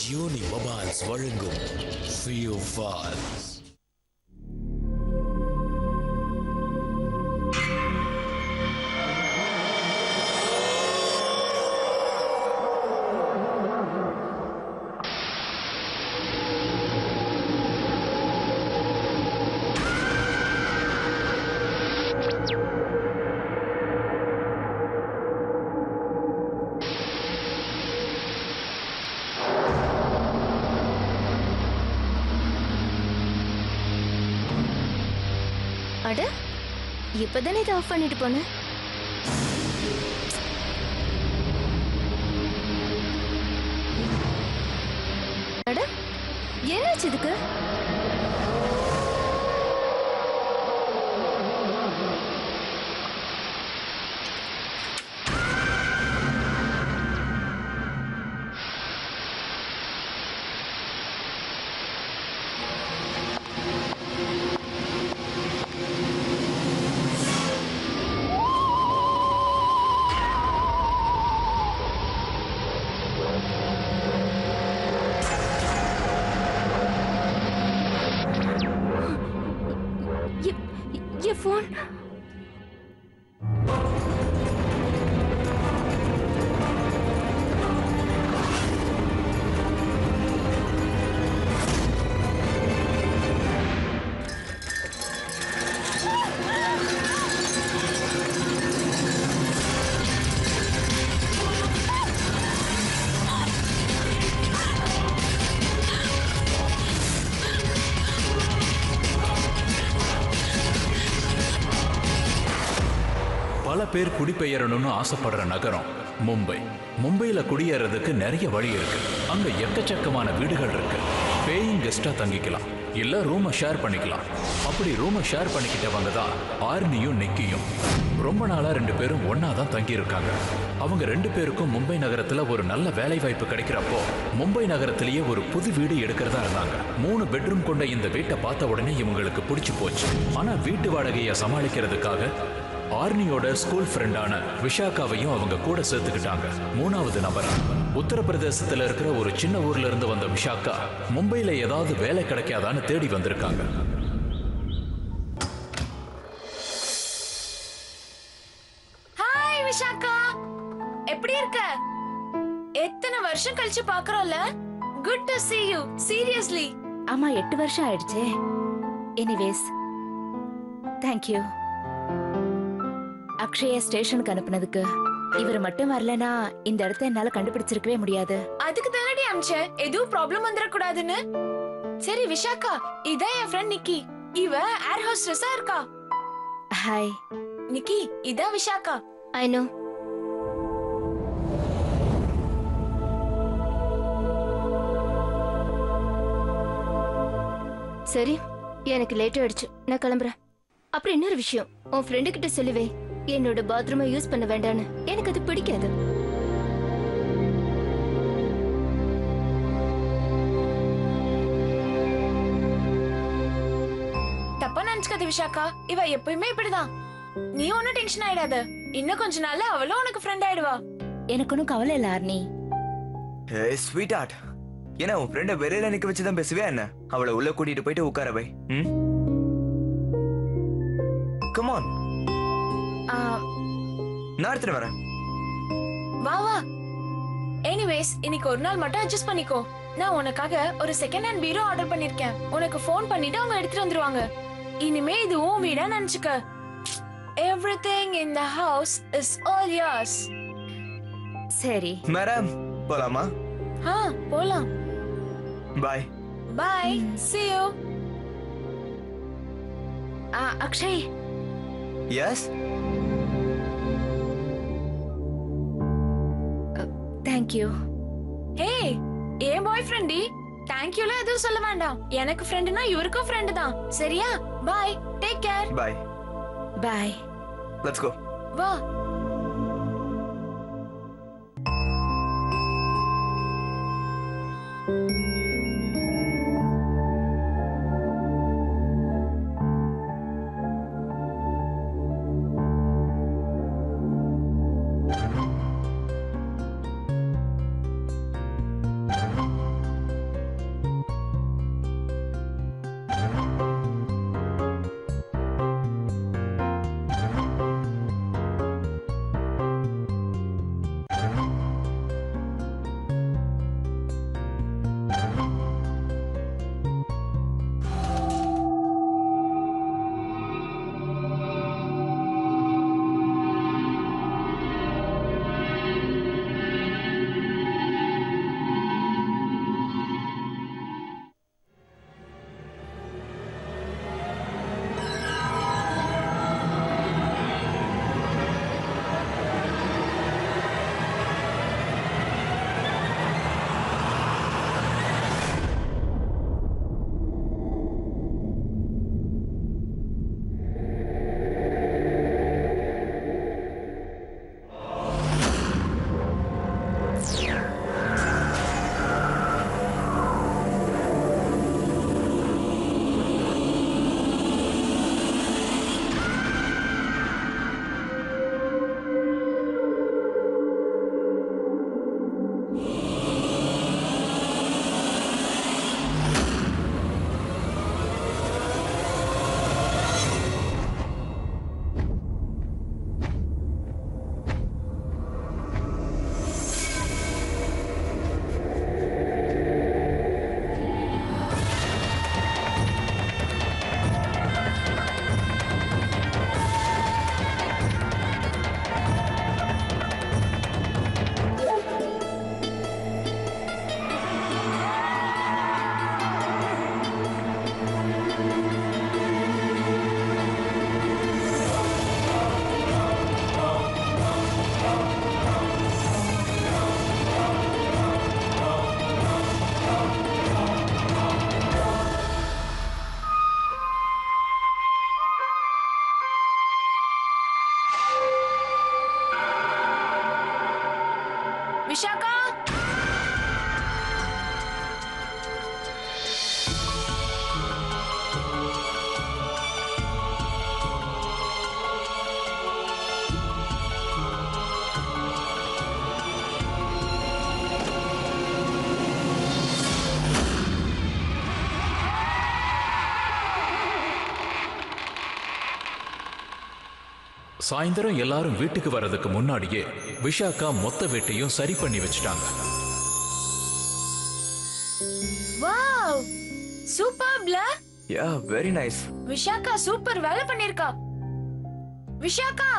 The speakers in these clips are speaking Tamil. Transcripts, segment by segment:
யூனி மொபைல்ஸ் வழங்கும் ஃபியூ ஃபால்ஸ். அட இப்பதானே இதை ஆஃப் பண்ணிட்டு போனேன். அட என்னாச்சு இதுக்கு? என் ஃபோன். பல பேர் குடிபெயரணும்னு ஆசைப்படுற நகரம் மும்பை. மும்பையில குடியேறதுக்கு நிறைய வழி இருக்கு. அங்க எக்கச்சக்கமான வீடுகள் இருக்கு. பேயிங் கெஸ்டா தங்கிக்கலாம், இல்ல ரூமை ஷேர் பண்ணிக்கலாம். அப்படி ரூமை ஷேர் பண்ணிக்கிட்டவங்க தான் ஆர்னியும் நிக்கியும். ரொம்ப நாளா 2 பேரும் ஒன்னா தான் தங்கி இருக்காங்க. அவங்க 2 பேருக்கும் மும்பை நகரத்துல ஒரு நல்ல வேலை வாய்ப்பு கிடைக்கிறப்போ மும்பை நகரத்திலேயே ஒரு புது வீடு எடுக்கிறதா இருந்தாங்க. 3 பெட்ரூம் கொண்ட இந்த வீட்டை பார்த்த உடனே இவங்களுக்கு பிடிச்சு போச்சு. ஆனா வீட்டு வாடகையை சமாளிக்கிறதுக்காக ஆர்னியோட ஸ்கூல் ஃப்ரெண்டான விஷாக்காவையும் அவங்க கூட சேர்த்துக்கிட்டாங்க. 3வது நபரா உத்தரப்பிரதேசத்துல இருக்கிற ஒரு சின்ன ஊர்ல இருந்து வந்த விஷாக்கா மும்பையில ஏதாவது வேலை கிடைக்காதான்னு தேடி வந்திருக்காங்க. ஹாய் விஷாக்கா, எப்படி இருக்க? எத்தனை வருஷம் கழிச்சு பாக்குறோம்ல. Good to see you. Seriously. ஆமா 8 வருஷம் ஆயிடுச்சே. Anyways thank you. அக்ஷய ஸ்டேஷனுக்கு அனுப்புனதுக்கு. இவர் மட்டும் வரலனா இந்த இடத்தை என்னால கண்டுபிடிச்சிருக்கவே முடியாது. அதுக்கு தானடி அம்சே, எதுவும் ப்ராப்ளம் வந்துட கூடாதுன்னு. சரி விஷாக்கா, இதான் என் ஃப்ரெண்ட் நிக்கி. இவ ஏர் ஹோஸ்டஸா இருக்கா. ஹாய் நிக்கி, இதான் விஷாக்கா. I know. சரி, எனக்கு லேட் ஆயிடுச்சு, நான் கிளம்புறேன். அப்புறம் இன்னொரு விஷயம், உன் ஃப்ரெண்டு கிட்ட சொல்லுவே என்னோட பாத்ரூமை யூஸ் பண்ண வேண்டான்னு. எனக்கு அது பிடிக்காது. தப்பா நினைச்சுக்காத விஷாக்கா, இவ எப்பயுமே இப்படிதான். நீ ஒன்னும் டென்ஷன் ஆயிடாத. இன்னும் கொஞ்ச நாள்ல அவளும் உனக்கு ஃப்ரெண்ட் ஆயிடுவா. எனக்கு ஒன்னும் கவலை இல்ல ஆர்னி. ஏய் ஸ்வீட் ஹார்ட், ஏன்னா உன் ஃப்ரெண்டை வெளியில நிக்க வச்சுதான் பேசுவியா என்ன? அவளை உள்ள கூட்டிட்டு போயிட்டு உட்கார வை. Come on. நான் எடுத்துட்டு வரேன். வா வா. எனிவேஸ், இன்னைக்கு ஒரு நாள் மட்டும் அட்ஜஸ்ட் பண்ணிக்கோ. நான் உனக்காக ஒரு செகண்ட் ஹேண்ட் பீரோ ஆர்டர் பண்ணிருக்கேன். உனக்கு ஃபோன் பண்ணிட்டு அவங்க எடுத்துட்டு வந்துருவாங்க. இனிமே இது உன் வீடா நினைச்சுக்க. Everything in the house is all yours. சரி மேடம், போலாமா? போலாம். Bye. Bye. See you. Akshay. Yes. Thank you. Hey, ஏன் பாய் ஃப்ரெண்டி? தேங்க் யூல எதுவும் சொல்ல வேண்டாம். எனக்கு ஃப்ரெண்டுனா இவருக்கும் ஃப்ரெண்டு தான். சரியா? Bye. Take care. Bye. Bye. Let's go. வா. சாயந்தரம் எல்லாரும் வீட்டுக்கு வர்றதுக்கு முன்னாடியே விஷாக்கா மொத்த வீட்டையும் சரி பண்ணி வச்சுட்டாங்க. வாவ் சூப்பர்ல. Yeah very nice. Vishakha super வேலை பண்ணிருக்கா. விஷாக்கா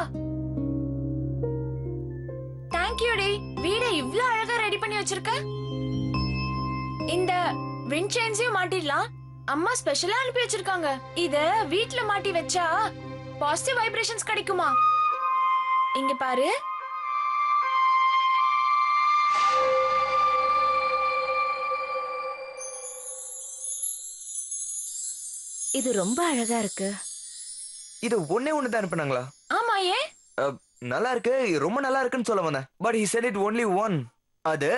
தேங்க் யூ டி. வீடை இவ்ளோ அழகா ரெடி பண்ணி வச்சிருக்க. இந்த விண்ட் செயின்ஸையும் மாட்டிடலாம். அம்மா ஸ்பெஷலா அனுப்பி வச்சிருக்காங்க. இத வீட்ல மாட்டி வச்சா பாசிட்டிவ் வைப்ரேஷன்ஸ் கிடைக்குமா? இங்க பாரு. இது ரொம்ப அழகா இருக்கு. இது ஒண்ணே ஒண்ணு தான் அனுப்புனாங்களா? ஆமா ஏன்? நல்லா இருக்கு, ரொம்ப நல்லா இருக்குன்னு சொல்ல வந்தேன். But he said it only one. அது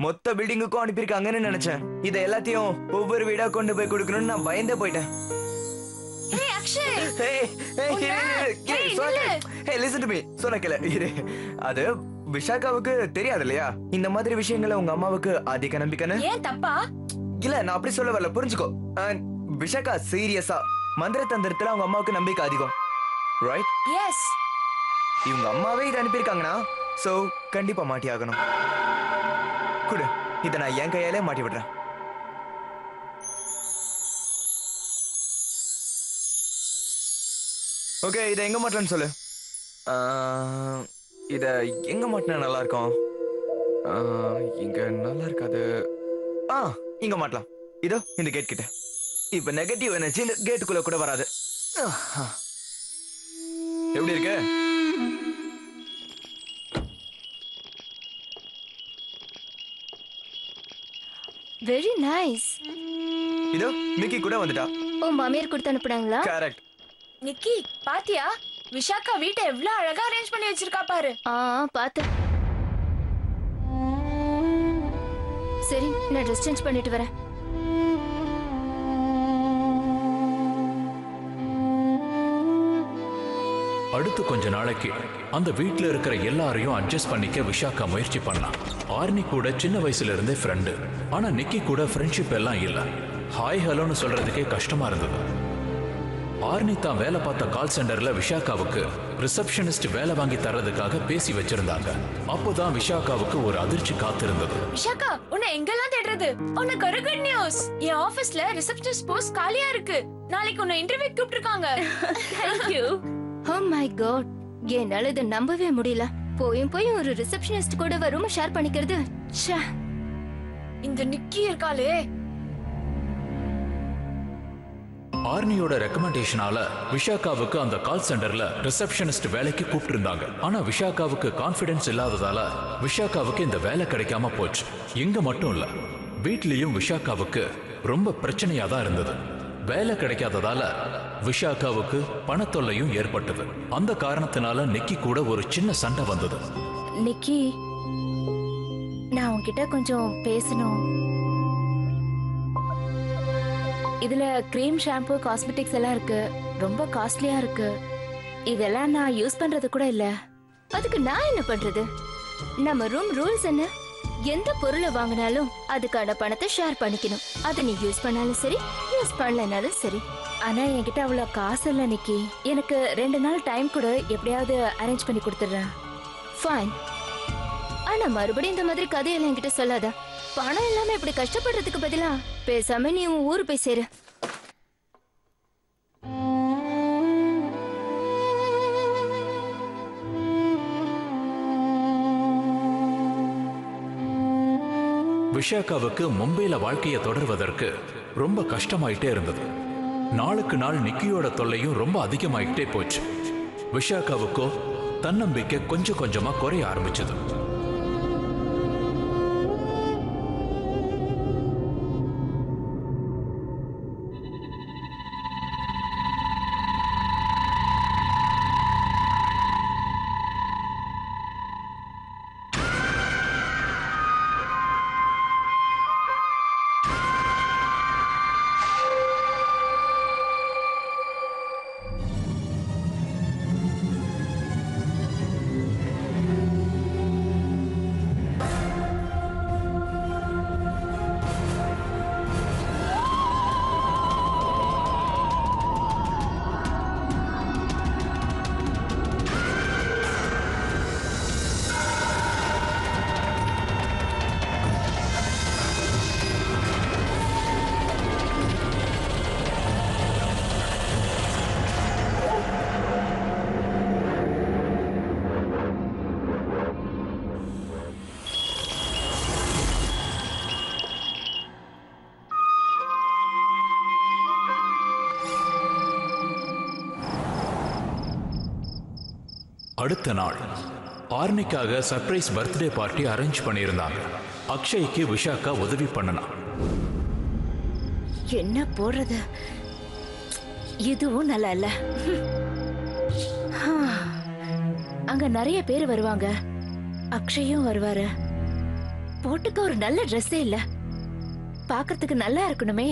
மொத்த பில்டிங்குக்கும் அனுப்பியிருக்காங்கன்னு நினைச்சேன். இத எல்லாத்தையும் ஒவ்வொரு வீடா கொண்டு போய் கொடுக்கணும்னு நான் பயந்தே போயிட்டேன். ஏய் அக்ஷய். Listen to me. சொன்ன கேளு. அது விஷாக்காவுக்கு தெரியாது இல்லையா இந்த மாதிரி விஷயங்களை உங்க அம்மாவுக்கு அதிக நம்பிக்கைன்னு? ஏன் தப்பா? இல்ல நான் அப்படி சொல்ல வரல, புரிஞ்சுக்கோ. விஷாக்கா சீரியஸா மந்திர தந்திரத்துல அவங்க அம்மாவுக்கு நம்பிக்கை அதிகம், ரைட்? எஸ். இவங்க அம்மாவே இதை அனுப்பியிருக்காங்கன்னா சோ கண்டிப்பா மாட்டி ஆகணும். குடு, இதை நான் என் கையாலே மாட்டி விடுறேன். ஓகே, இதை எங்க மாட்டலான்னு சொல்லு. இத எங்க மாட்டினா நல்லா இருக்கும்? இங்க நல்லா இருக்காது. இங்க மாட்டலாம். இதோ இந்த கேட் கிட்ட. இப்ப நெகட்டிவ் எனர்ஜி இந்த கேட்டுக்குள்ள கூட வராது. எப்படி இருக்கு? Very nice. இதோ மிக்கி கூட வந்துட்டா. ஓ மாமியார் கொடுத்து அனுப்புனாங்களா? கரெக்ட். நிக்கி பாத்தியா விஷாக்கா வீட்டை எவ்வளவு அழகா அரேஞ்ச் பண்ணி வச்சிருக்கா பாரு. பாத்து. சரி நான் ட்ரெஸ் சேஞ்ச் பண்ணிட்டு வரேன். அடுத்து கொஞ்ச நாளைக்கு அந்த வீட்ல இருக்கிற எல்லாரையும் அட்ஜஸ்ட் பண்ணிக்க விஷாக்கா முயற்சி பண்ணா. ஆர்னி கூட சின்ன வயசுல இருந்தே ஃப்ரெண்டு. ஆனா நிக்கி கூட ஃப்ரெண்ட்ஷிப் எல்லாம் இல்ல. ஹாய் ஹலோன்னு சொல்றதுக்கே கஷ்டமா இருந்தது. ஆர்னி தான் வேலை பார்த்த கால் சென்டர்ல விஷாக்காவுக்கு ரிசப்ஷனிஸ்ட் வேலை வாங்கி தர்றதுக்காக பேசி வச்சிருந்தாங்க. அப்போதான் விஷாக்காவுக்கு ஒரு அதிர்ச்சி காத்திருந்தது. விஷாக்கா உன்னை எங்கெல்லாம் தேடுறது? உனக்கு ஒரு குட் நியூஸ். என் ஆபீஸ்ல ரிசப்ஷனிஸ்ட் போஸ்ட் காலியா இருக்கு. நாளைக்கு உன்னை interview கூப்பிட்டிருக்காங்க. Thank you. Oh my god. என்னால இதை நம்பவே முடியல. போய் ஒரு ரிசப்ஷனிஸ்ட் கூட ரூம் ஷேர் பண்ணிக்கிறது. இந்த நிக்கி இருக்காளே. ஆர்னியோட ரெக்கமெண்டேஷனால விஷாக்காவுக்கு அந்த கால் சென்டர்ல ரிசப்ஷனிஸ்ட் வேலைக்கு கூப்பிட்டிருந்தாங்க. ஆனா விஷாக்காவுக்கு கான்ஃபிடன்ஸ் இல்லாததால விஷாக்காவுக்கு இந்த வேலை கிடைக்காம போச்சு. எங்க மட்டும் இல்ல, வீட்லயும் விஷாக்காவுக்கு ரொம்ப பிரச்சனையா தான் இருந்தது. வேலை கிடைக்காததால விஷாக்காவுக்கு பணத்தொல்லையும் ஏற்பட்டது. அந்த காரணத்தினால நிக்கி கூட ஒரு சின்ன சண்டை வந்தது. நிக்கி, நான் உன்கிட்ட கொஞ்சம் பேசணும். இதுல கிரீம், ஷாம்பு, காஸ்மெட்டிக்ஸ் எல்லாம் இருக்கு. ரொம்ப காஸ்ட்லியா இருக்கு. இதெல்லாம் நான் யூஸ் பண்றது கூட இல்ல. அதுக்கு நான் என்ன பண்றது? நம்ம ரூம் ரூல்ஸ் என்ன? எந்த பொருளை வாங்கினாலும் அதுக்கான பணத்தை ஷேர் பண்ணிக்கணும். அதை நீ யூஸ் பண்ணாலும் சரி, யூஸ் பண்ணலனாலும் சரி. ஆனா என்கிட்ட அவ்வளவு காசு இல்ல நிக்கி. எனக்கு 2 நாள் டைம் கூட, எப்படியாவது அரேஞ்ச் பண்ணி கொடுத்துடுறேன். ஃபைன். ஆனா மறுபடியும் இந்த மாதிரி கதையெல்லாம் என்கிட்ட சொல்லாத. பணம் இல்லாம இப்படி கஷ்டப்படுறதுக்கு பதிலா பேசாம நீ உன் ஊரு போய் சேரு. விஷாக்காவுக்கு மும்பையில வாழ்க்கையை தொடர்வதற்கு ரொம்ப கஷ்டமாயிட்டே இருந்தது. நாளுக்கு நாள் நிக்கியோட தொல்லையும் ரொம்ப அதிகமாயிட்டே போச்சு. விஷாக்காவுக்கோ தன்னம்பிக்கை கொஞ்சம் கொஞ்சமா குறைய ஆரம்பிச்சது. அடுத்த நாள் ஆர்னிக்காக சர்ப்ரைஸ் பர்த்டே பார்ட்டி அரேஞ்ச் பண்ணியிருந்தாங்க. அக்ஷய்க்கு விஷாக்கா உதவி பண்ணனா. என்ன போடுறது, இதுவும் நல்லா இல்ல. அங்க நிறைய பேர் வருவாங்க, அக்ஷயும் வருவாரு. போட்டுக்க ஒரு நல்ல ட்ரெஸ்ஸே இல்ல, பாக்கிறதுக்கு நல்லா இருக்கணுமே.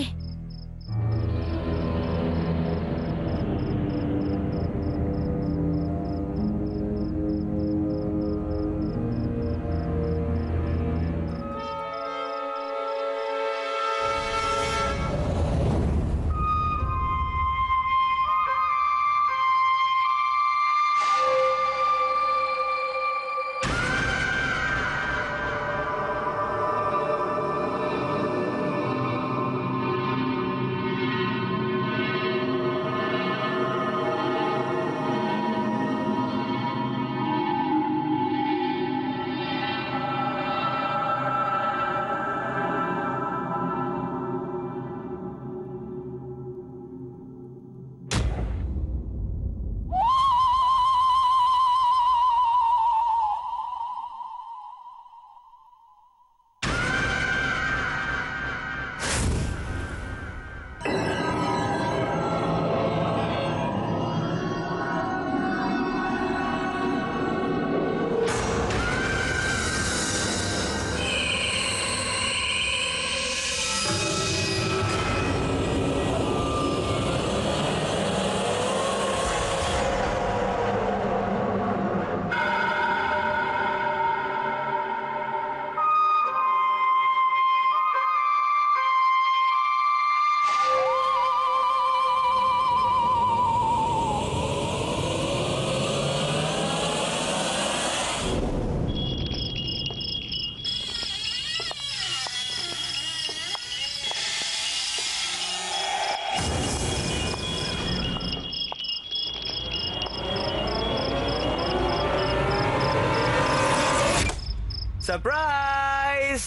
Surprise!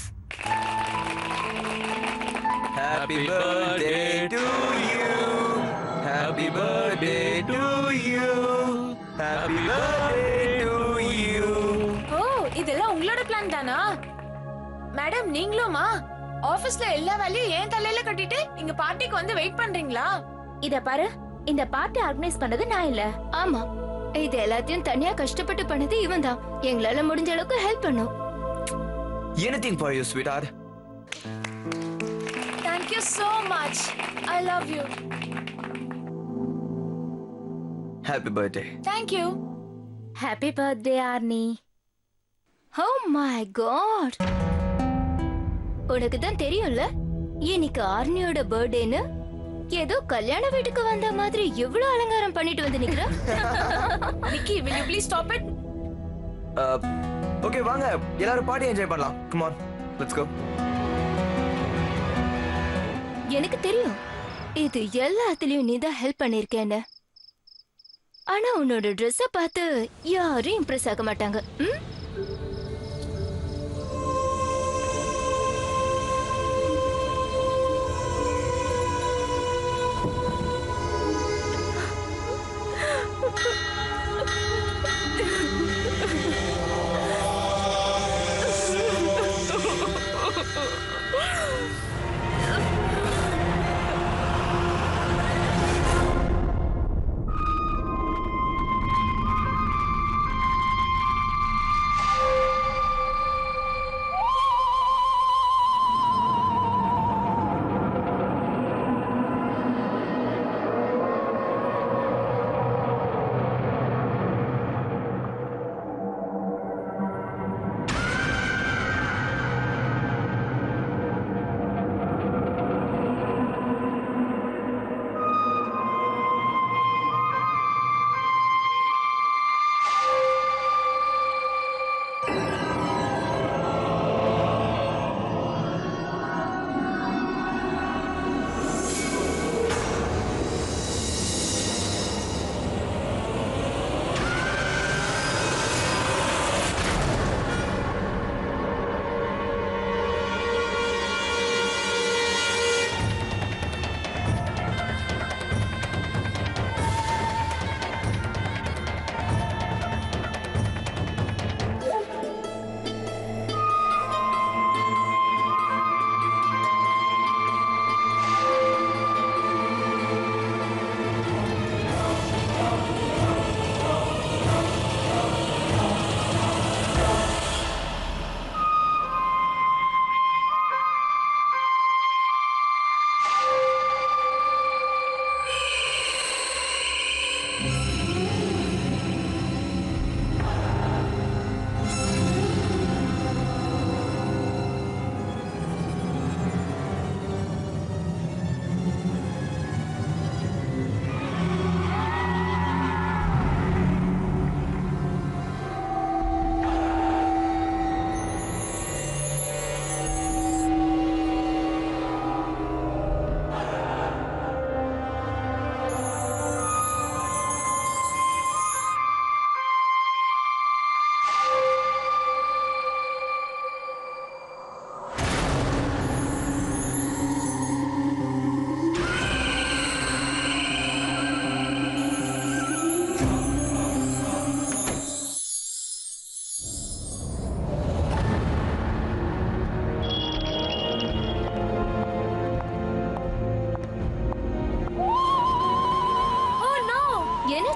Happy birthday to you. Happy birthday to you. Happy birthday to you. ஓ, இதெல்லாம் உங்களோட பிளான் தானா? மேடம் நீங்களுமா ஆபீஸ்ல எல்லா வேலையும் ஏன் தலையில கட்டிட்டு இங்க பார்ட்டிக்கு வந்து வெயிட் பண்றீங்களா? இத பாரு, இந்த பார்ட்டி ஆர்கனைஸ் பண்ணது நான் இல்ல. ஆமா, இது எல்லாத்தையும் தனியா கஷ்டப்பட்டு பண்ணது இவன் தான். எங்களால முடிஞ்ச அளவுக்கு ஹெல்ப் பண்ணும். Anything for you, sweetheart. Thank you so much. I love you. Happy birthday. Thank you. Happy birthday Arnie. Oh my God, உனக்கு தான் தெரியும்ல இன்னைக்கு ஆர்னியோட பர்த்டேன்னு. ஏதோ கல்யாண வீட்டுக்கு வந்த மாதிரி எவ்வளவு அலங்காரம் பண்ணிட்டு வந்து நிக்கிற. Nikki, will you please stop it? Okay, வாங்க எல்லாரும் பார்ட்டி என்ஜாய் பண்ணலாம். Come on, let's go. எனக்கு தெரியும் இது எல்லாத்துலயும் நீ தான் ஹெல்ப் பண்ணிருக்கேன்னு. ஆனா உன்னோட ட்ரெஸ்ஸ பார்த்து யாரும் இம்ப்ரெஸ் ஆக மாட்டாங்க.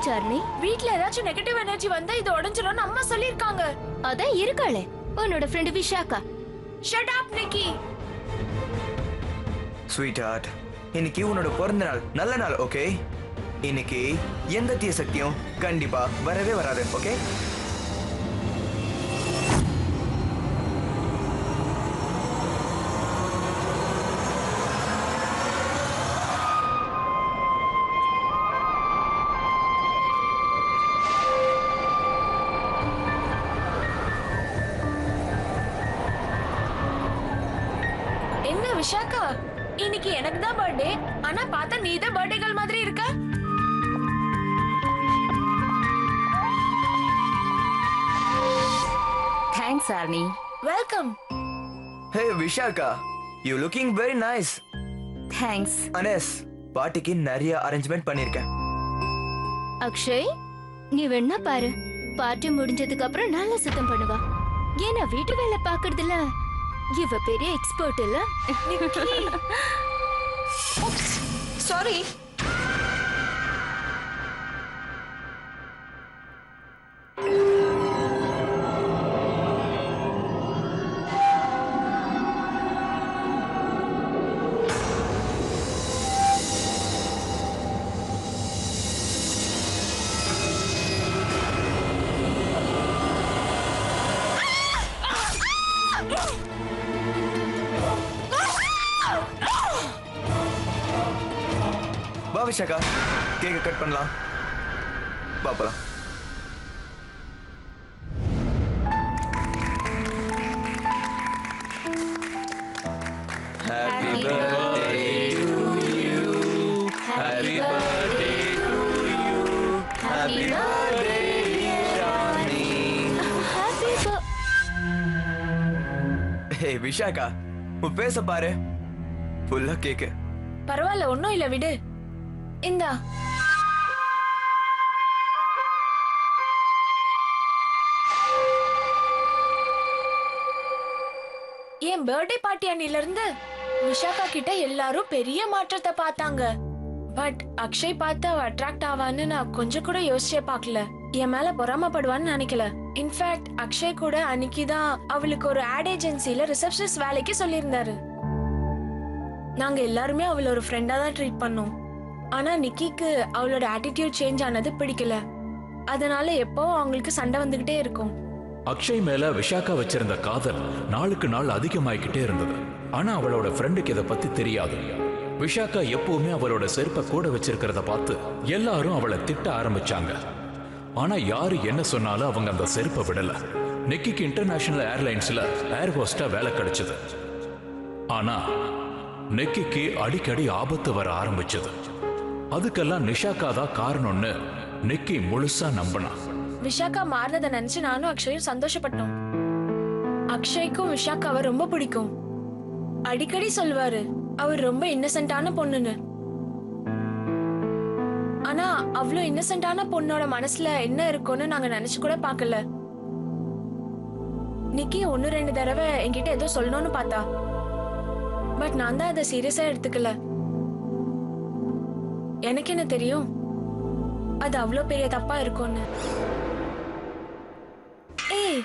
என்னாச்சு அர்ணி? வீட்ல ஏதாச்சும் நெகட்டிவ் எனர்ஜி வந்தா இது உடைஞ்சிரும்னு அம்மா சொல்லிருக்காங்க. அதான் இருக்காளே உன்னோட ஃப்ரெண்ட் விஷாக்கா. ஷட் அப் நிக்கி. ஸ்வீட் ஹார்ட், இன்னைக்கு உன்னோட பிறந்த நாள், நல்ல நாள். ஓகே, இன்னைக்கு எந்த தீய சக்தியும் கண்டிப்பா வரவே வராது. ஓகே, என்ன விஷாக்கா, இன்னைக்கு எனக்கு தான் பர்த்டே, ஆனா பார்த்தா நீ தான் பர்த்டே கேர்ள் மாதிரி இருக்க. Thanks Arni. Welcome. Hey Vishakha, you looking very nice. Thanks. Anas, பார்ட்டிக்கு நிறைய அரேஞ்ச்மெண்ட் பண்ணிருக்கேன். அக்ஷய், நீ வேணா பாரு, பார்ட்டி முடிஞ்சதுக்கு அப்புறம் நல்லா சுத்தம் பண்ணுவா. ஏன்னா வீட்டு வேலை பாக்குறதுல இவ பெரிய எக்ஸ்பர்ட் இல்ல. சாரி. வா விஷாக்கா, கேக்க கட் பண்ணலாம். பாப்பலாம். Happy birthday to you. Happy birthday to you. Happy birthday, Shani. Hey Vishakha, உன் பேச பாரு, ஃபுல்லா கேக்கு. பரவாயில்ல, ஒண்ணும் இல்ல, விடு. இந்தா. என் பர்த்டே பார்ட்டி அன்னில இருந்து விஷாக்கா கிட்ட எல்லாரும் பெரிய மாற்றத்தை பார்த்தாங்க. பட் அக்ஷய் பார்த்து அவ அட்ராக்ட் ஆவான்னு நான் கொஞ்சம் கூட யோசிச்சே பார்க்கல. என் மேல பொறாமப்படுவான்னு நினைக்கல. இன்ஃபேக்ட் அக்ஷய் கூட அன்னைக்குதான் அவளுக்கு ஒரு ஆட் ஏஜென்சில ரிசப்ஷனிஸ்ட் வேலைக்கு சொல்லியிருந்தாரு. நாங்க எல்லாருமே அவளை ஒரு ஃப்ரெண்டா தான் ட்ரீட் பண்ணோம். ஆனா நிக்கிக்கு அவளோட ஆட்டிடியூட் சேஞ்ச் ஆனது பிடிக்கல. அதனால எப்பவும் அவங்களுக்கு சண்டை வந்துகிட்டே இருக்கும். அக்ஷய் மேல விஷாக்கா வச்சிருந்த காதல் நாளுக்கு நாள் அதிகமாயிக்கிட்டே இருந்தது. ஆனா அவளோட ஃப்ரெண்டுக்கு இதை பத்தி தெரியாது. விஷாக்கா எப்பவுமே அவளோட செருப்பை கூட வச்சிருக்கிறத பார்த்து எல்லாரும் அவளை திட்ட ஆரம்பிச்சாங்க. ஆனா யாரு என்ன சொன்னாலும் அவங்க அந்த செருப்பை விடல. நிக்கிக்கு இன்டர்நேஷனல் ஏர்லைன்ஸ்ல ஏர் ஹோஸ்டா வேலை கிடைச்சது. ஆனா நிக்கிக்கு அடிக்கடி ஆபத்து வர ஆரம்பிச்சது. அதுக்கெல்லாம் நிஷாக்கா தான் காரணம்னு நிக்கி முழுசா நம்பினா. விஷாக்கா மாறினதை நினைச்சு நானும் அக்ஷயும் சந்தோஷப்பட்டோம். அக்ஷய்க்கும் விஷாக்காவை ரொம்ப பிடிக்கும். அடிக்கடி சொல்வாரு அவர் ரொம்ப இன்னசென்ட்டான பொண்ணுன்னு. ஆனா அவ்வளோ இன்னசென்ட்டான பொண்ணோட மனசுல என்ன இருக்கும்னு நாங்க நினைச்சு கூட பார்க்கல. நிக்கி 1-2 தடவை என்கிட்ட ஏதோ சொல்லணும்னு பார்த்தா. பட் நான் தான் அதை சீரியஸா எடுத்துக்கல. எனக்கு என்ன தெரியும் அது அவ்வளோ பெரிய தப்பா இருக்கும்னு. ஏய்,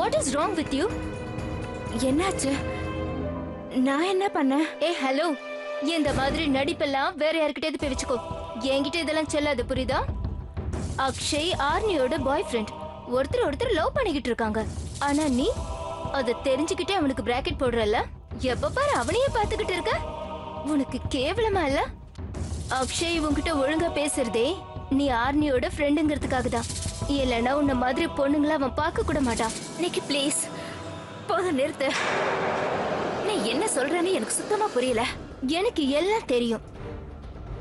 What is wrong with you? என்னாச்சு? நான் என்ன பண்ணேன்? ஹலோ, இந்த மாதிரி நடிப்பெல்லாம் வேற யார்கிட்டயாவது போய் வச்சுக்கோ. என்கிட்ட இதெல்லாம் செல்லாது, புரியுதா? அக்ஷய் ஆர்னியோட பாய் ஃப்ரெண்ட். ஒருத்தர் லவ் பண்ணிக்கிட்டு இருக்காங்க. ஆனா நீ அதை தெரிஞ்சுக்கிட்டே அவனுக்கு பிராக்கெட் போடுறல்ல? எப்ப பாரு அவனையே பார்த்துக்கிட்டு இருக்க. உனக்கு கேவலமா இல்ல? அக்ஷய் உன்கிட்ட ஒழுங்கா பேசுறதே நீ ஆர்னியோட ஃப்ரெண்டுங்கிறதுக்காக தான். இல்லைன்னா உன்ன மாதிரி பொண்ணுங்கள அவன் பார்க்க கூட மாட்டான். நிக்கி ப்ளீஸ் போதும் நிறுத்து. நீ என்ன சொல்றன்னு எனக்கு சுத்தமா புரியல. எனக்கு எல்லாம் தெரியும்.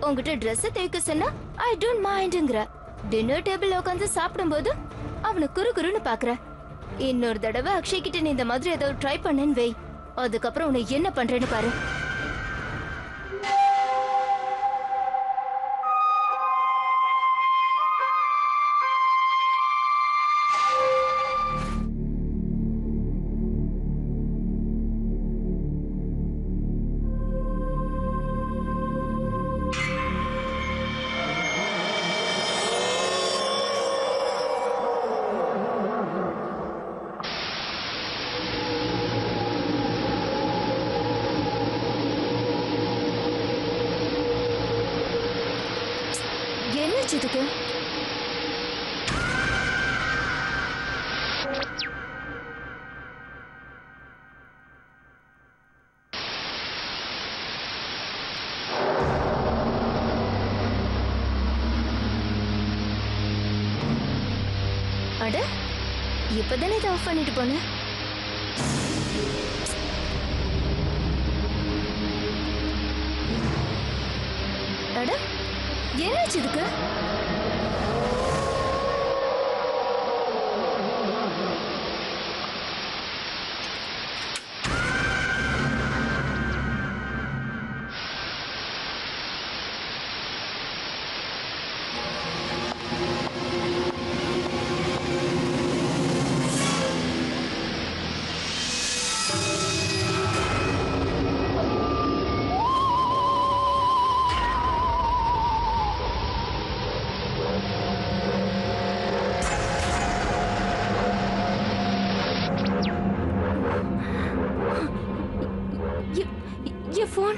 உங்ககிட்ட ட்ரெஸ் துவைக்க சொன்னா ஐ டோன்ட் மைண்ட்ங்கற. டின்னர் டேபிள் உட்காந்து சாப்பிடும்போது அவனை குறுகுறுன்னு பாக்குற. இன்னொரு தடவை அக்ஷய் கிட்ட நீ இந்த மாதிரி ஏதாவது ட்ரை பண்ணேன்னு வை, அதுக்கப்புறம் உன்னை என்ன பண்றேன்னு பாரு. என்ன இதுக்கு? அட இப்பதானே இதை ஆஃப் பண்ணிட்டு போனேன். அட என்னாச்சு இதுக்கு? ये फोन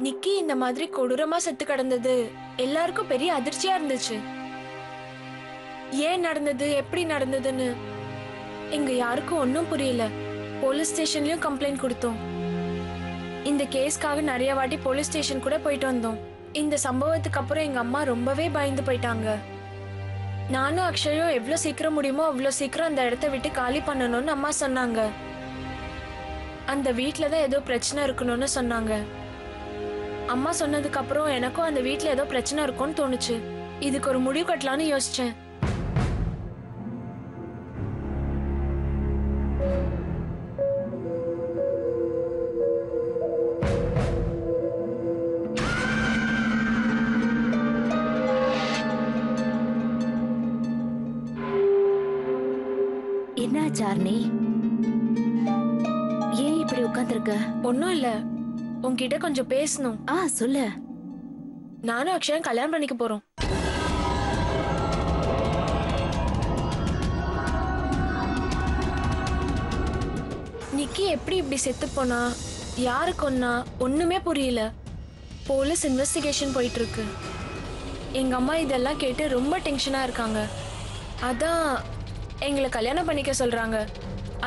நிக்கி இந்த மாதிரி கொடூரமா செத்து கிடந்தது எல்லாருக்கும் பெரிய அதிர்ச்சியா இருந்துச்சு. ஏன் நடந்தது, எப்படி நடந்ததுன்னு எங்க யாருக்கும் ஒன்னும் புரியல. போலீஸ் ஸ்டேஷன்லயும் கம்ப்ளைண்ட் கொடுத்தோம். இந்த கேஸ்க்காக நிறைய வாட்டி போலீஸ் ஸ்டேஷன் கூட போயிட்டு வந்தோம். இந்த சம்பவத்துக்கு அப்புறம் எங்க அம்மா ரொம்பவே பயந்து போயிட்டாங்க. நானும் அக்ஷயும் எவ்வளவு சீக்கிரம் முடியுமோ அவ்வளவு சீக்கிரம் அந்த இடத்த விட்டு காலி பண்ணணும்னு அம்மா சொன்னாங்க. அந்த வீட்டுலதான் ஏதோ பிரச்சனை இருக்கணும்னு சொன்னாங்க. அம்மா சொன்னதுக்கு அப்புறம் எனக்கும் அந்த வீட்ல ஏதோ பிரச்சனை இருக்கும்னு தோணுச்சு. இதுக்கு ஒரு முடிவு கட்டலான்னு யோசிச்சேன். என்ன சார்னி, ஏன் இப்படி உட்கார்ந்திருக்க? ஒன்னும் இல்ல, உன்கிட்ட கொஞ்சம் பேசணும். சொல்லு. நானும் அக்ஷயம் கல்யாணம் பண்ணிக்க போறோம். நிக்கி எப்படி இப்படி செத்து போனா, யாரு கொன்னா ஒண்ணுமே புரியல. போலீஸ் இன்வெஸ்டிகேஷன் போயிட்டு இருக்கு. எங்க அம்மா இதெல்லாம் கேட்டு ரொம்ப டென்ஷனா இருக்காங்க. அதான் எங்களை கல்யாணம் பண்ணிக்க சொல்றாங்க.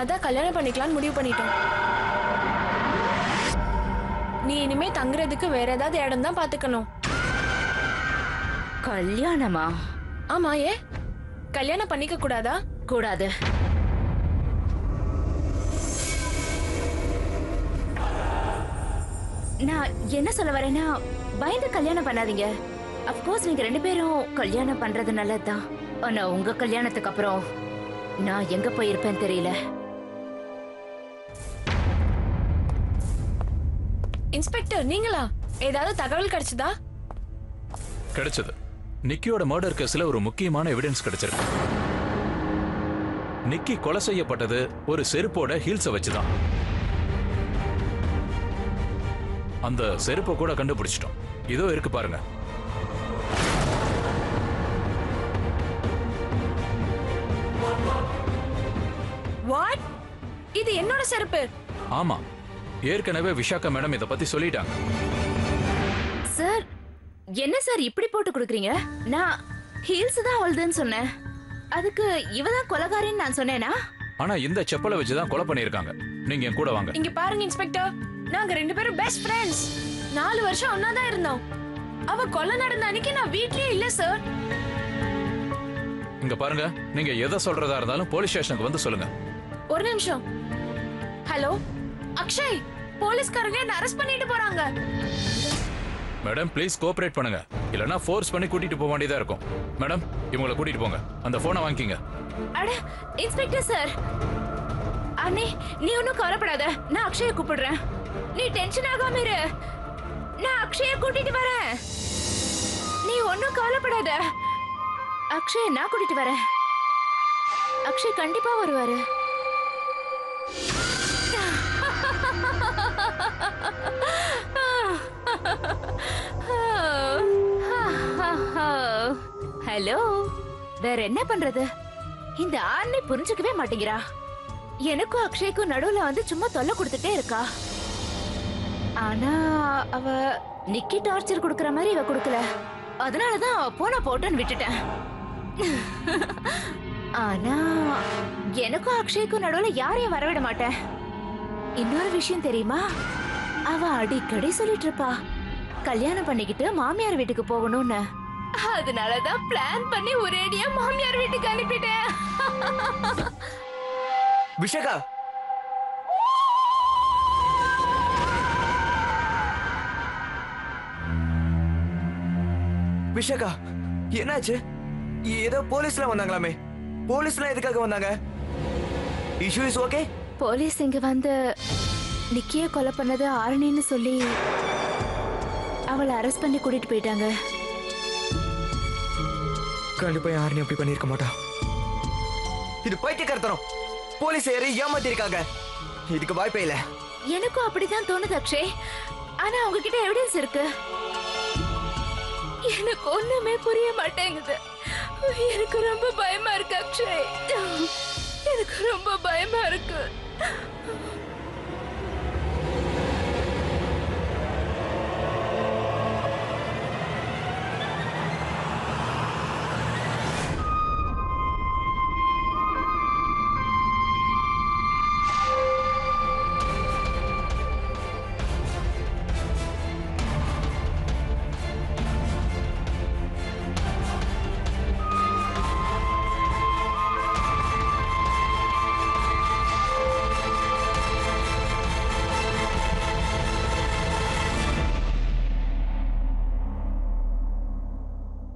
அதான் கல்யாணம் பண்ணிக்கலாம்னு முடிவு பண்ணிட்டோம். நீ இனிமே தங்குறதுக்கு வேற ஏதாவது இடம் தான் பாத்துக்கணும். கல்யாணமா? ஆமா, ஏ கல்யாணம் பண்ணிக்க கூடாதா? கூடாது. நான் என்ன சொல்ல வரேன்னா, பயந்து கல்யாணம் பண்ணாதீங்க. அப்கோர்ஸ் நீங்க ரெண்டு பேரும் கல்யாணம் பண்றது நல்லதுதான். ஆனா உங்க கல்யாணத்துக்கு அப்புறம் நான் எங்க போயிருப்பேன் தெரியல. இன்ஸ்பெக்டர் நீங்களா? ஏதாவது தகவல் கிடைச்சதா? கிடைச்சது. நிக்கியோட மர்டர் கேஸ்ல ஒரு முக்கியமான எவிடன்ஸ் கிடைச்சிருக்கு. நிக்கி கொலை செய்யப்பட்டது ஒரு செருப்போட ஹீல்ஸை வச்சுதான். அந்த செருப்பை கூட கண்டுபிடிச்சிட்டோம். இதோ இருக்கு பாருங்க. வாட்? இது என்னோட செருப்பு. ஆமா, ஏற்கனவே விஷாக்கா மேடம் இத பத்தி சொல்லிட்டாங்க. சார், என்ன சார் இப்படி போட்டு கொடுக்குறீங்க? நான் ஹீல்ஸ் தான் அவள்துன்னு சொன்னேன். அதுக்கு இவதான் கொலைகாரின்னு நான் சொன்னேனா? ஆனா இந்த செப்பலை வச்சுதான் கொலை பண்ணிருக்காங்க. நீங்க என் கூட வாங்க. இங்க பாருங்க இன்ஸ்பெக்டர், நாங்க 2 பேரும் பெஸ்ட் ஃப்ரெண்ட்ஸ். 4 வருஷம் ஒன்னா தான் இருந்தோம். அவ கொலை நடந்த அன்னைக்கு நான் வீட்லயே இல்ல சார். இங்க பாருங்க, நீங்க எதை சொல்றதா இருந்தாலும் போலீஸ் ஸ்டேஷனுக்கு வந்து சொல்லுங்க. ஒரு நிமிஷம். ஹலோ அக்ஷய், போலீஸ்காரங்க என்ன அரெஸ்ட் பண்ணிட்டு போறாங்க. மேடம் ப்ளீஸ் கோஆபரேட் பண்ணுங்க, இல்லனா ஃபோர்ஸ் பண்ணி கூட்டிட்டு போக வேண்டியதா இருக்கும். மேடம் இவங்களை கூட்டிட்டு போங்க. அந்த போனை வாங்கிக்கங்க. அட இன்ஸ்பெக்டர் சார், அண்ணே நீ ஒன்னும் கவலைப்படாத, நான் அக்ஷய கூப்பிடுறேன். நீ டென்ஷன் ஆகாம இரு, நான் அக்ஷய கூட்டிட்டு வரேன். நீ ஒன்னும் கவலைப்படாத, அக்ஷய நான் கூட்டிட்டு வரேன். அக்ஷய் கண்டிப்பா வருவாரு. ஹலோ, வேற என்ன பண்றது? இந்த ஆண்ணை புரிஞ்சுக்கவே மாட்டேங்கிறா. எனக்கும் அக்ஷய்க்கும் நடுவுல வந்து சும்மா தொல்லை கொடுத்துட்டே இருக்கா. ஆனா அவ நிக்கி டார்ச்சர் கொடுக்கற மாதிரி இவ கொடுக்கல. அதனாலதான் போன போட்டோன்னு விட்டுட்டேன். ஆனா எனக்கும் அக்ஷய்க்கும் நடுவுல யாரையும் வரவிட மாட்டேன். இன்னொரு விஷயம் தெரியுமா? அவ அடிக்கடி சொல்லிட்டு இருப்பா, கல்யாணம் பண்ணிக்கிட்டு மாமியார் வீட்டுக்கு போகணும்னு. அதனாலதான் பிளான் பண்ணி ஒரேடியா மாமியார் வீட்டுக்கு அனுப்பிட்டேன். விஷாக்கா, விஷாக்கா என்னாச்சு? ஏதோ போலீஸ்ல வந்தாங்களாமே. போலீஸ்ல எதுக்காக வந்தாங்க? Issue is okay? போலீஸ் இங்க வந்து நிக்கிய கொலை பண்ணது ஆரணின்னு சொல்லி அவளை அரெஸ்ட் பண்ணி கூட்டிட்டு போயிட்டாங்க. கண்டிப்பா யாருன்னு அப்படி பண்ணிருக்க மாட்டா. இது பைத்தியக்காரத்தனம். போலீஸ் ஏறி ஏமாத்தி இருக்காங்க. இதுக்கு வாய்ப்பே இல்ல. எனக்கும் அப்படிதான் தோணுது அக்ஷய். ஆனா அவங்க கிட்ட எவிடன்ஸ் இருக்கு. எனக்கு ஒண்ணுமே புரிய மாட்டேங்குது. எனக்கு ரொம்ப பயமா இருக்கு அக்ஷய். எனக்கு ரொம்ப பயமா இருக்கு.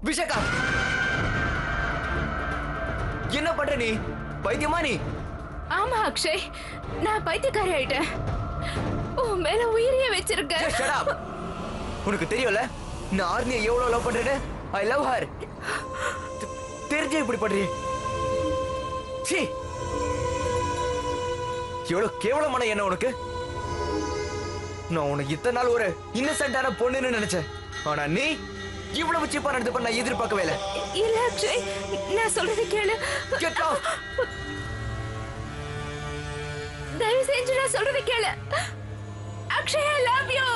விஷாக்கா, என்ன பண்ற நீ? பைத்தியமா நீ? ஆமா அக்ஷய், நான் பைத்தியக்காரி ஆயிட்டேன். உன் மேல உயிரியே வச்சிருக்க. Just shut up. உனக்கு தெரியும்ல நான் ஆர்னியை எவ்வளவு லவ் பண்றேன்னு. I love her. தெரிஞ்சே இப்படி பண்றீ? சீ, எவ்வளவு கேவலமான என்ன உனக்கு. நான் உனக்கு இத்தனை நாள் ஒரு இன்னசென்டான பொண்ணுன்னு நினைச்சேன். ஆனா நீ இவ்வளவு சீப்பா நடந்து நான் எதிர்பார்க்கவே இல்லை. இல்ல அக்ஷய், நான் சொல்றது கேளு. Get off. தயவு செஞ்சு நான் சொல்றது கேளு. Akshay, I love you.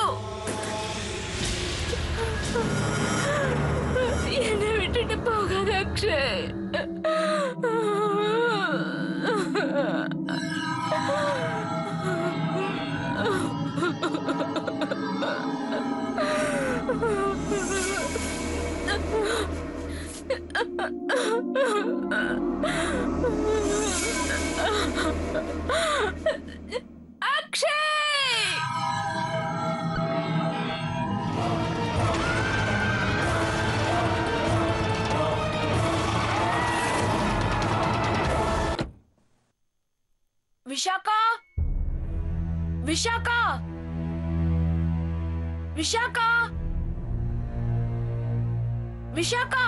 என்னை விட்டுட்டு போகாத அக்ஷய். அக்ஷய்! விஷாக்கா விஷாக்கா விஷாக்கா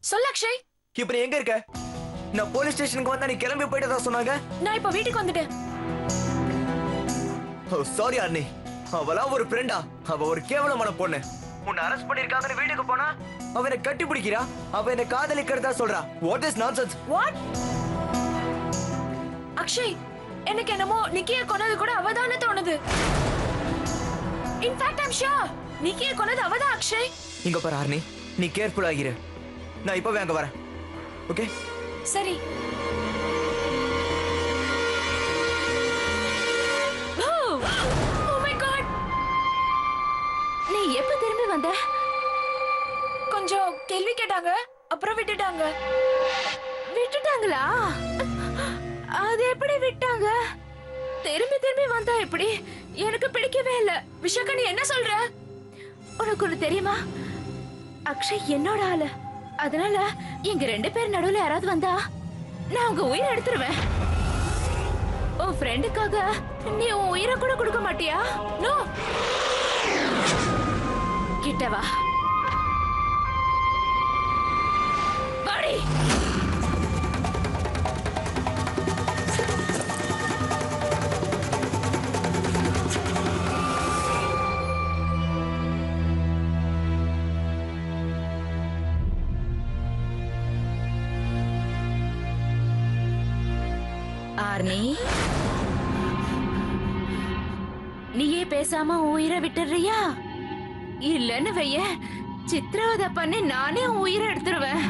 சொல்லு அக்ஷய். இப்ப நீ எங்க இருக்க? நான் போலீஸ் ஸ்டேஷனுக்கு வந்தா நீ கிளம்பி போயிட்டதா சொன்னாங்க. நான் இப்ப வீட்டுக்கு வந்துட்டேன். சாரி அண்ணி, அவளா ஒரு ஃப்ரெண்டா? அவ ஒரு கேவலமான பொண்ணு. உன்னை அரெஸ்ட் பண்ணிருக்காங்கன்னு வீட்டுக்கு போனா அவ என்ன கட்டி பிடிக்கிறா, அவ என்ன காதலிக்கிறதா சொல்றா. What is nonsense? What? Akshay, எனக்கு என்னமோ நிக்கிய கொன்னது கூட அவதானே தோணுது. இன்ஃபேக்ட் ஐ அம் ஷூர் நிக்கிய கொன்னது அவதான் அக்ஷய். இங்க பாரு அர்ணி, நீ கேர்ஃபுல் ஆகிரு. நான் இப்பவே அங்க வரேன். ஓகே சரி. நீ எப்ப திரும்பி வந்த? கொஞ்சம் கேள்வி கேட்டாங்க, அப்புறம் விட்டுட்டாங்க. விட்டுட்டாங்களா? அது எப்படி விட்டாங்க? திரும்பி திரும்பி வந்தா எப்படி? எனக்கு பிடிக்கவே இல்ல. விஷாக்கா, நீ என்ன சொல்ற? உனக்கு ஒண்ணு தெரியுமா? அக்ஷய் என்னோட ஆளு. அதனால எங்க 2 பேர் நடுவுல யாராவது வந்தா நான் உங்க உயிரை எடுத்துருவேன். உன் ஃப்ரெண்டுக்காக நீ உன் உயிரை கூட கொடுக்க மாட்டியா? நோ. கிட்ட வா. வாடி. ஆர்னி, நீயே பேசாம உன் உயிரை விட்டுறியா? இல்லன்னு வைய, சித்திரவதை பண்ணி நானே உன் உயிரை எடுத்துருவேன்.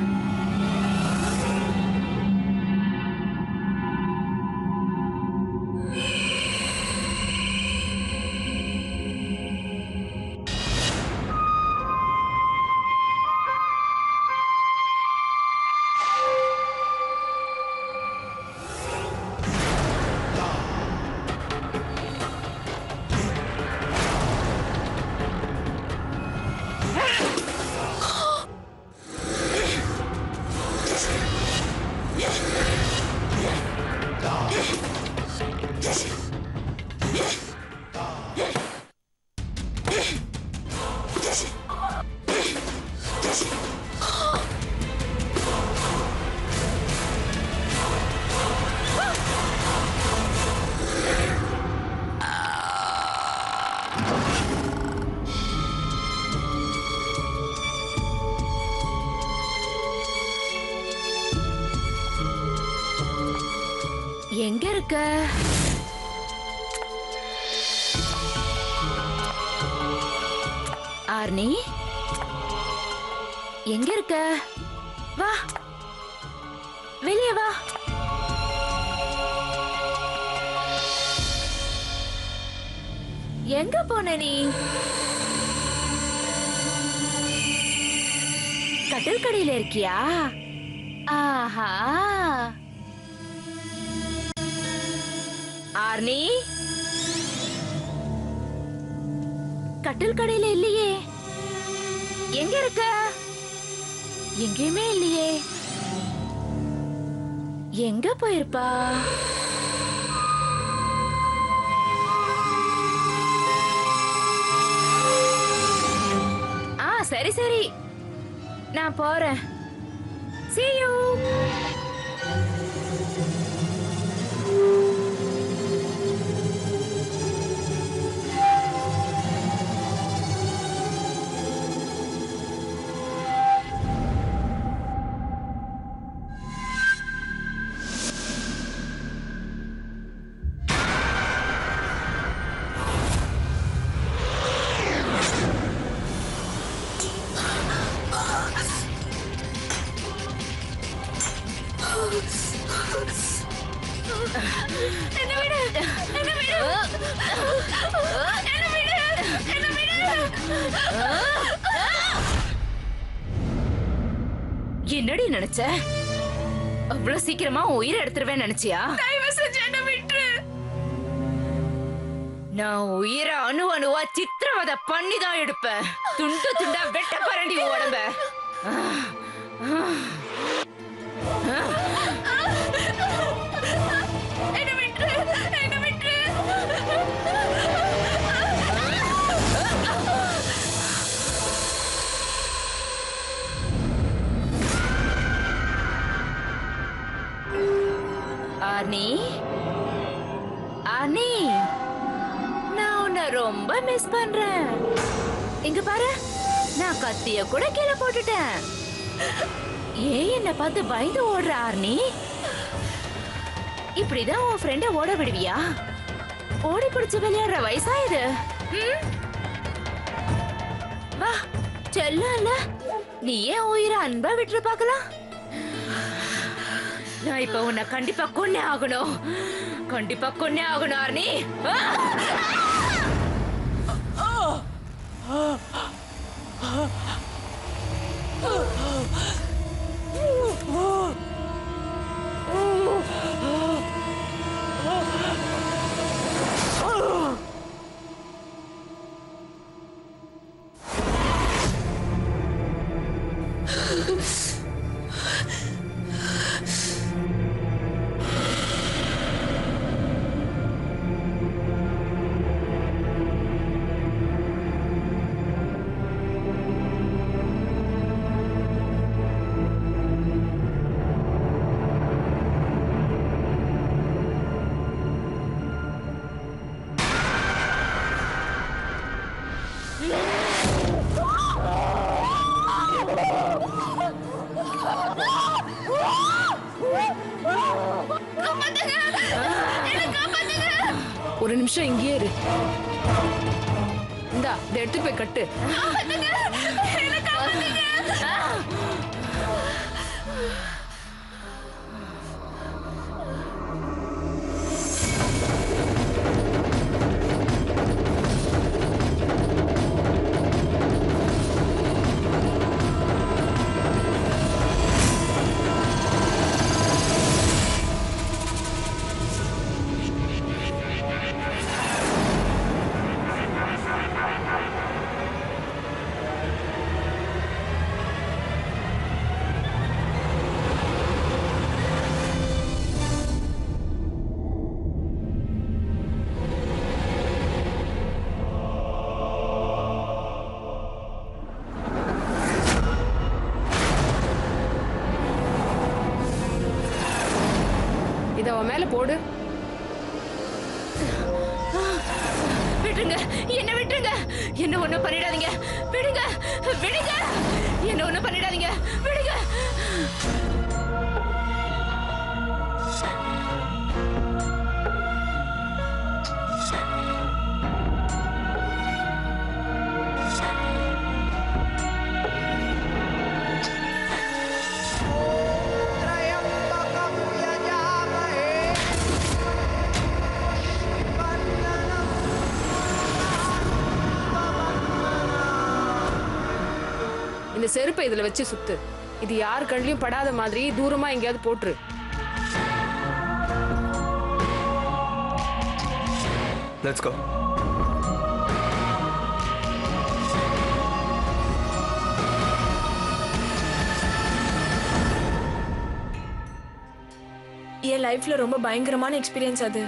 எங்க இருக்க? ஆர்னி, எங்க இருக்க? வா, வெளியே வா. எங்க போன நீ? கட்டில் கடையில இருக்கியா? ஆஹா. ஆர்னி, கட்டில் கடையில இல்லையே. எங்க இருக்க? எங்கேயுமே இல்லையே. எங்க போயிருப்பா? சரி சரி, நான் போறேன். See you. என்னடி நினைச்ச? அவ்வளவு சீக்கிரமா உயிரை எடுத்துருவேன்னு நினைச்சியா? தயவு செஞ்சு என்ன விட்டுரு. நான் உயிரை அணு அணுவா சித்திரவதை பண்ணிதான் எடுப்பேன். துண்டு துண்டா வெட்ட பரண்டி உடம்ப. என்ன விட்டுரு, என்ன விட்டுரு. ஆனி, ஆனி, நான் உன்னை ரொம்ப மிஸ் பண்றேன். இங்க பாரு, நான் கத்திய கூட கீழே போட்டுட்டேன். ஏன் என்ன பார்த்து பயந்து ஓடுற ஆர்னி? இப்படிதான் உன் ஃப்ரெண்ட ஓட விடுவியா? ஓடி பிடிச்சு விளையாடுற வயசா இது? வா, செல்லல, நீ ஏன் உயிரை அன்பா விட்டுரு பார்க்கலாம். நான் இப்ப உன்னை கண்டிப்பா கொன்னே ஆகணும். கண்டிப்பா கொன்னே ஆகணும் ஆர்னி. ஒரு நிமிஷம் இங்கேயே இரு. இந்தா இதை எடுத்துட்டு போய் கட்டு. இத அவன் மேல போடு. விட்டுருங்க, என்ன விட்டுருங்க. என்ன ஒண்ணும் பண்ணிடாதீங்க. விடுங்க, விடுங்க. என்ன ஒண்ணும் பண்ணிடாதீங்க. விடுங்க. இந்த செருப்பை இதுல வச்சு சுத்து. இது யார் கண்ணிலையும் படாத மாதிரி தூரமா எங்கேயாவது போட்டுரு. Let's go. என் லைஃப்ல ரொம்ப பயங்கரமான எக்ஸ்பீரியன்ஸ் அது.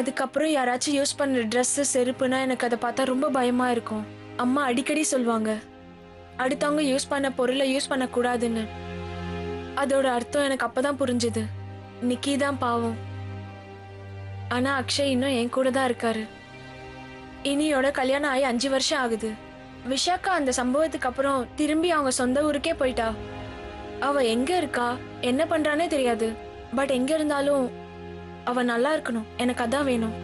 அதுக்கப்புறம் யாராச்சும் யூஸ் பண்ண ட்ரெஸ் செருப்புனா எனக்கு அதை பார்த்தா ரொம்ப பயமா இருக்கும். அம்மா அடிக்கடி சொல்லுவாங்க அடுத்தவங்க யூஸ் பண்ண பொருளை யூஸ் பண்ண கூடாதுன்னு. அதோட அர்த்தம் எனக்கு அப்பதான் புரிஞ்சுது. நிக்கி தான் பாவம். ஆனா அக்ஷய் இன்னும் என் கூட தான் இருக்காரு. இனியோட கல்யாணம் ஆகி 5 வருஷம் ஆகுது. விஷாக்கா அந்த சம்பவத்துக்கு அப்புறம் திரும்பி அவங்க சொந்த ஊருக்கே போயிட்டா. அவ எங்க இருக்கா என்ன பண்றானே தெரியாது. பட் எங்க இருந்தாலும் அவ நல்லா இருக்கணும். எனக்கு அதான் வேணும்.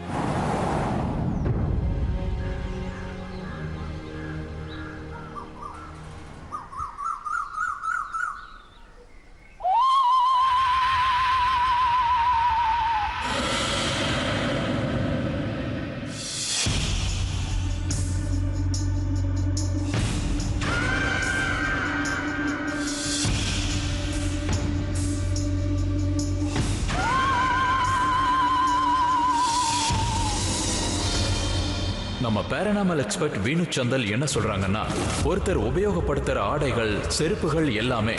நம்ம பேரனாமல் எக்ஸ்பர்ட் வீணு சந்தல் என்ன சொல்றாங்கன்னா, ஒருத்தர் உபயோகப்படுத்துற ஆடைகள், செருப்புகள் எல்லாமே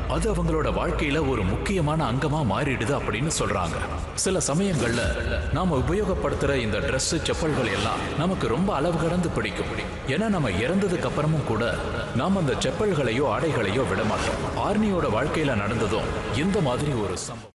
அது அவங்களோட வாழ்க்கையில ஒரு முக்கியமான அங்கமா மாறிடுது அப்படின்னு சொல்றாங்க. சில சமயங்கள்ல நாம உபயோகப்படுத்துற இந்த Dress, செப்பல்கள் எல்லாம் நமக்கு ரொம்ப அளவு கடந்து பிடிக்கும். ஏன்னா நம்ம இறந்ததுக்கு அப்புறமும் கூட நாம அந்த செப்பல்களையோ ஆடைகளையோ விட மாட்டோம். ஆர்னியோட வாழ்க்கையில நடந்ததும் இந்த மாதிரி ஒரு சம்பவம்.